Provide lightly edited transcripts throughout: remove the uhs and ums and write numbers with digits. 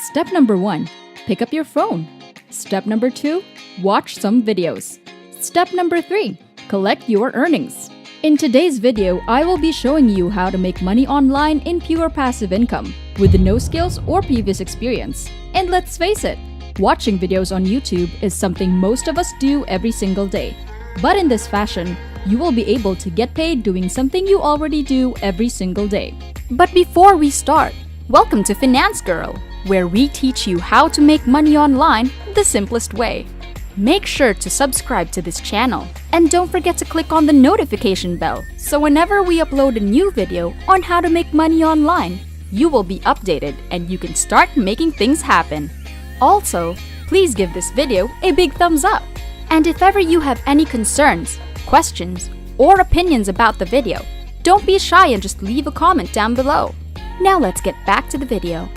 Step number 1. Pick up your phone. Step number 2. Watch some videos. Step number 3. Collect your earnings. In today's video, I will be showing you how to make money online in pure passive income with no skills or previous experience. And let's face it, watching videos on YouTube is something most of us do every single day. But in this fashion, you will be able to get paid doing something you already do every single day. But before we start, welcome to Finance Girl, where we teach you how to make money online the simplest way. Make sure to subscribe to this channel and don't forget to click on the notification bell so whenever we upload a new video on how to make money online, you will be updated and you can start making things happen. Also, please give this video a big thumbs up. And if ever you have any concerns, questions, or opinions about the video, don't be shy and just leave a comment down below. Now let's get back to the video.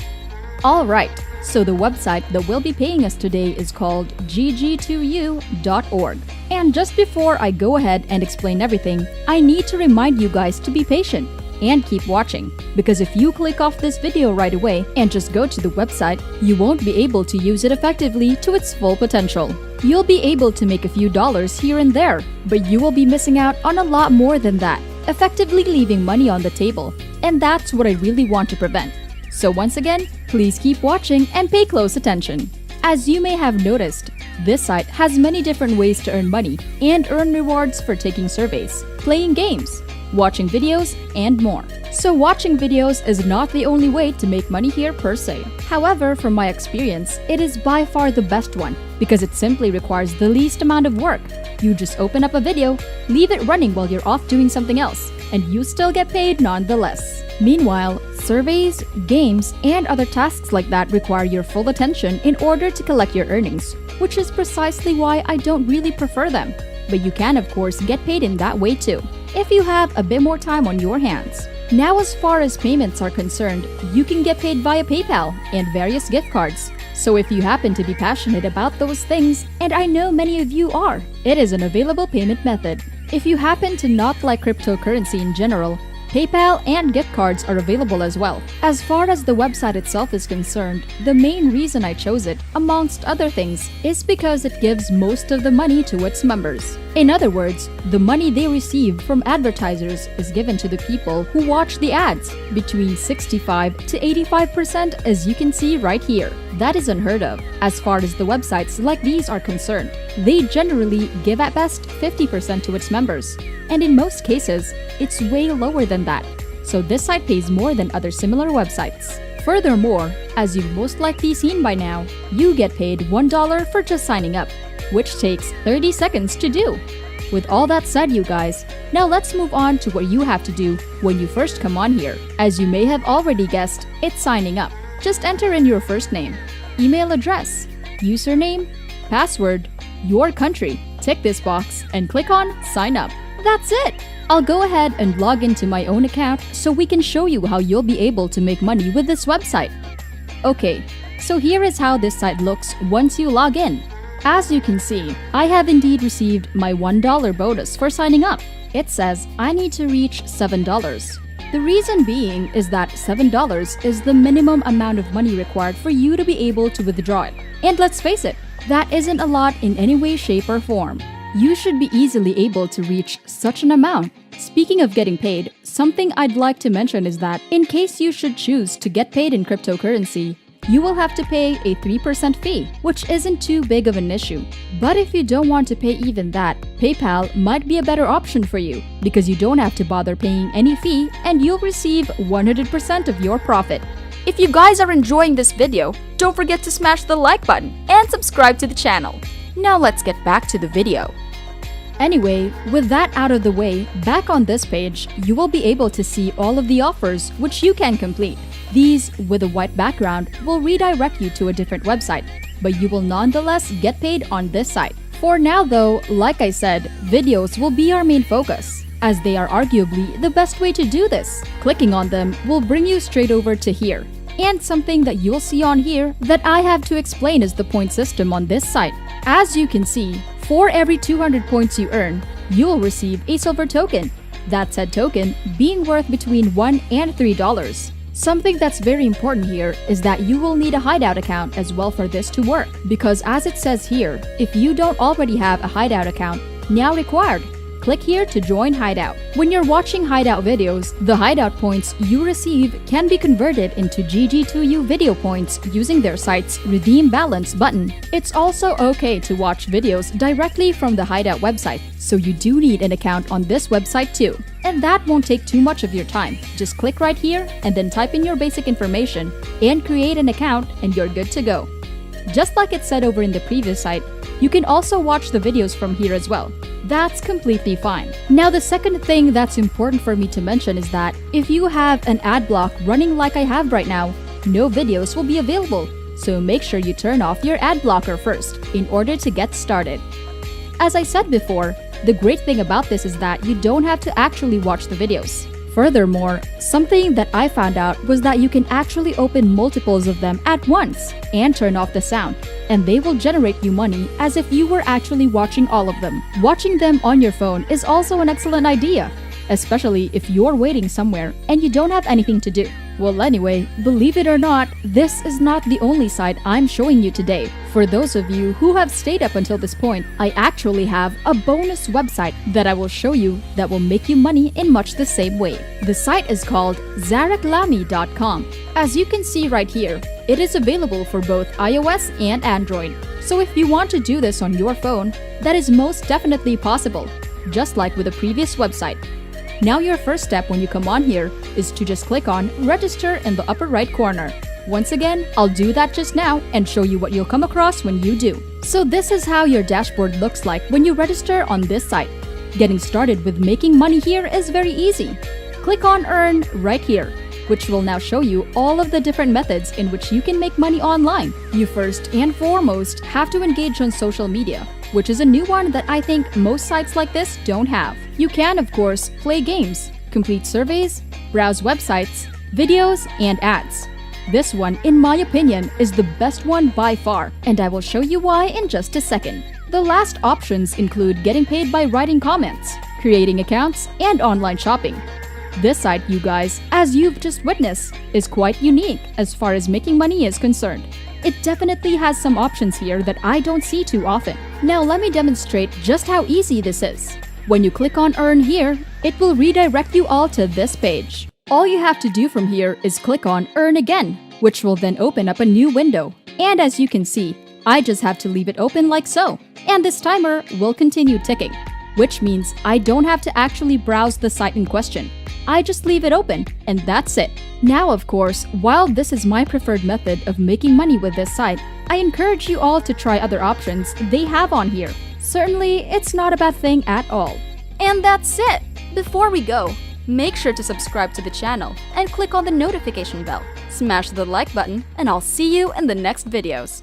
Alright, so the website that will be paying us today is called gg2u.org. And just before I go ahead and explain everything, I need to remind you guys to be patient and keep watching, because if you click off this video right away and just go to the website, you won't be able to use it effectively to its full potential. You'll be able to make a few dollars here and there, but you will be missing out on a lot more than that, effectively leaving money on the table, and that's what I really want to prevent. So once again, please keep watching and pay close attention. As you may have noticed, this site has many different ways to earn money and earn rewards for taking surveys, playing games, watching videos, and more. So watching videos is not the only way to make money here per se. However, from my experience, it is by far the best one because it simply requires the least amount of work. You just open up a video, leave it running while you're off doing something else, and you still get paid nonetheless. Meanwhile, surveys, games, and other tasks like that require your full attention in order to collect your earnings, which is precisely why I don't really prefer them. But you can of course get paid in that way too, if you have a bit more time on your hands. Now as far as payments are concerned, you can get paid via PayPal and various gift cards. So if you happen to be passionate about those things, and I know many of you are, it is an available payment method. If you happen to not like cryptocurrency in general, PayPal and gift cards are available as well. As far as the website itself is concerned, the main reason I chose it, amongst other things, is because it gives most of the money to its members. In other words, the money they receive from advertisers is given to the people who watch the ads, between 65 to 85%, as you can see right here. That is unheard of, as far as the websites like these are concerned. They generally give at best 50% to its members, and in most cases, it's way lower than that. So this site pays more than other similar websites. Furthermore, as you've most likely seen by now, you get paid $1 for just signing up, which takes 30 seconds to do. With all that said, you guys, now let's move on to what you have to do when you first come on here. As you may have already guessed, it's signing up. Just enter in your first name, email address, username, password, your country, tick this box, and click on sign up. That's it! I'll go ahead and log into my own account so we can show you how you'll be able to make money with this website. Okay, so here is how this site looks once you log in. As you can see, I have indeed received my $1 bonus for signing up. It says I need to reach $7. The reason being is that $7 is the minimum amount of money required for you to be able to withdraw it. And let's face it, that isn't a lot in any way, shape, or form. You should be easily able to reach such an amount. Speaking of getting paid, something I'd like to mention is that in case you should choose to get paid in cryptocurrency, you will have to pay a 3% fee, which isn't too big of an issue. But if you don't want to pay even that, PayPal might be a better option for you because you don't have to bother paying any fee and you'll receive 100% of your profit. If you guys are enjoying this video, don't forget to smash the like button and subscribe to the channel. Now let's get back to the video. Anyway, with that out of the way, back on this page, you will be able to see all of the offers which you can complete. These, with a white background, will redirect you to a different website, but you will nonetheless get paid on this site. For now though, like I said, videos will be our main focus, as they are arguably the best way to do this. Clicking on them will bring you straight over to here. And something that you'll see on here that I have to explain is the point system on this site. As you can see, for every 200 points you earn, you will receive a silver token. That said token being worth between $1 and $3. Something that's very important here is that you will need a Hideout account as well for this to work, because as it says here, if you don't already have a Hideout account, now required, click here to join Hideout. When you're watching Hideout videos, the Hideout points you receive can be converted into GG2U video points using their site's Redeem Balance button. It's also okay to watch videos directly from the Hideout website, so you do need an account on this website too. And that won't take too much of your time. Just click right here and then type in your basic information and create an account and you're good to go. Just like it said over in the previous site, you can also watch the videos from here as well. That's completely fine. Now the second thing that's important for me to mention is that if you have an ad block running like I have right now, no videos will be available. So make sure you turn off your ad blocker first in order to get started. As I said before, the great thing about this is that you don't have to actually watch the videos. Furthermore, something that I found out was that you can actually open multiples of them at once and turn off the sound, and they will generate you money as if you were actually watching all of them. Watching them on your phone is also an excellent idea, especially if you're waiting somewhere and you don't have anything to do. Well, anyway, believe it or not, this is not the only site I'm showing you today. For those of you who have stayed up until this point, I actually have a bonus website that I will show you that will make you money in much the same way. The site is called ZarakLami.com. As you can see right here, it is available for both iOS and Android. So if you want to do this on your phone, that is most definitely possible, just like with the previous website. Now your first step when you come on here is to just click on Register in the upper right corner. Once again, I'll do that just now and show you what you'll come across when you do. So this is how your dashboard looks like when you register on this site. Getting started with making money here is very easy. Click on Earn right here, which will now show you all of the different methods in which you can make money online. You first and foremost have to engage on social media, which is a new one that I think most sites like this don't have. You can, of course, play games, complete surveys, browse websites, videos, and ads. This one, in my opinion, is the best one by far, and I will show you why in just a second. The last options include getting paid by writing comments, creating accounts, and online shopping. This site, you guys, as you've just witnessed, is quite unique as far as making money is concerned. It definitely has some options here that I don't see too often. Now let me demonstrate just how easy this is. When you click on Earn here, it will redirect you all to this page. All you have to do from here is click on Earn again, which will then open up a new window. And as you can see, I just have to leave it open like so. And this timer will continue ticking, which means I don't have to actually browse the site in question. I just leave it open, and that's it. Now, of course, while this is my preferred method of making money with this site, I encourage you all to try other options they have on here. Certainly, it's not a bad thing at all. And that's it! Before we go, make sure to subscribe to the channel and click on the notification bell. Smash the like button, and I'll see you in the next videos.